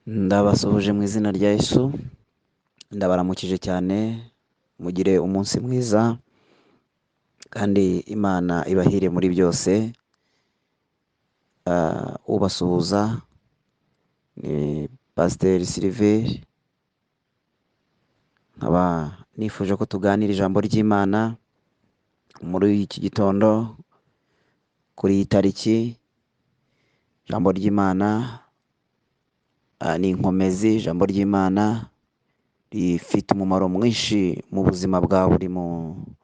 Ndabasuhuje mu izina rya Yesu, ndabaramukije cyane, mugire umunsi mwiza kandi Imana ibahire muri byose. Ubasuhuza ni Pasiteri Sylvain, nkaba nifuje ko tuganira ijambo ry'Imana muri iki gitondo, kuri iyi tariki. Ijambo ry'Imana ni inkomezi, ijambo ry'Imana rifite umumaro mwinshi mu buzima bw'umuntu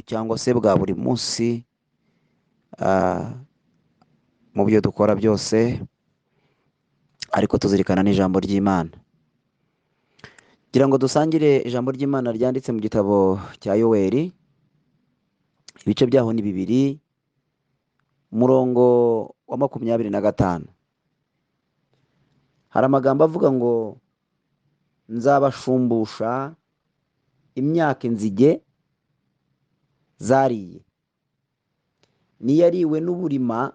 cyangwa se bwa buri munsi, mu byo dukora byose, ariko tuzirikana n'ijambo ry'Imana. Kugira ngo dusangire ijambo ry'Imana ryanditse mu gitabo cya Yoweri, ibice byaho ni 2, umurongo wa 25. Hari amagambo avuga ngo nzabashumbusha imyaka inzige zariye, n'iyariwe n'uburima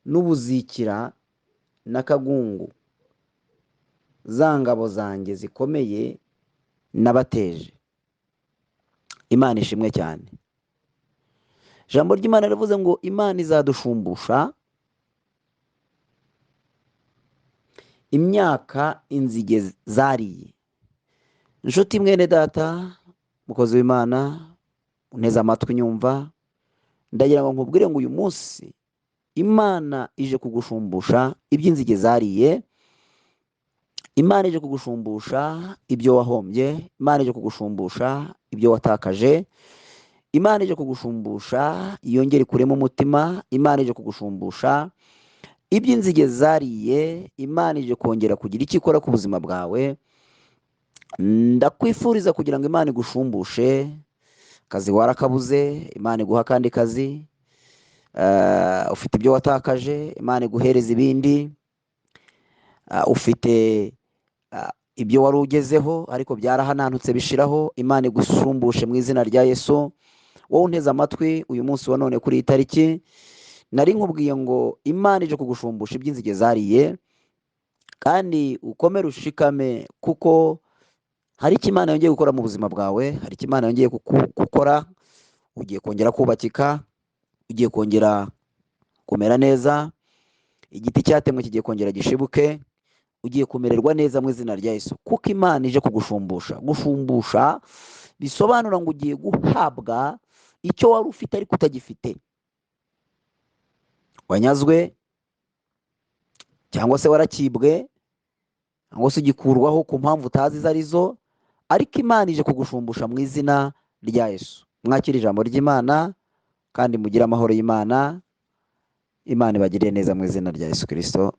n'ubuzikira n'akagungu, za ngabo zanjye zikomeye nabateje. Imana ishimwe cyane. Ijambo ry'Imana rivuze ngo Imana izadushumbusha imyaka inzige zariye. Inshuti mwene data, mukozi w'Imana, unteze amatwi nyumva, ndagira ngo nkubwire ngo uyu munsi Imana ije kugushumbusha iby'inzige zariye. Imana ije kugushumbusha ibyo wahombye, Imana ije kugushumbusha ibyo watakaje, Imana ije kugushumbusha yongere ikuremo umutima, Imana ije kugushumbusha iby'inzige zariye, Imana ije kongera kugira icyo ikora ku buzima bwawe. Ndakwifuriza kugira ngo Imana igushumbushe. Akazi warakabuze, Imana iguha akandi kazi. Ufite ibyo watakaje, Imana iguhereza ibindi. Ufite ibyo wari ugezeho ariko byarahanantutse bishiraho, Imana igushumbushe mu izina rya Yesu. Wowe unteze amatwi uyu munsi wa none kuri iyi tariki, nari nkubwiye ngo Imana ije kugushumbusha iby'inzige zariye, kandi ukomere ushikame, kuko hari icyo Imana yongeye gukora mu buzima bwawe, hari icyo Imana yongeye gukora. Ugiye kongera kubakika, ugiye kongera kumera neza, igiti cyatemwe kigiye kongera gishibuke, ugiye kumererwa neza mu izina rya Yesu, kuko Imana ije kugushumbusha. Gushumbusha bisobanura ngo ugiye guhabwa icyo wari ufite ariko utagifite. Wanyazwe cyangwa se warakibwe cyangwa se ugikurwaho ku mpamvu utazi izo arizo, ariko Imana ije kugushumbusha mu izina rya Yesu. Mwakire ijambo ry'Imana kandi mugire amahoro y'Imana. Imana ibagirire neza mu izina rya Yesu Kristo.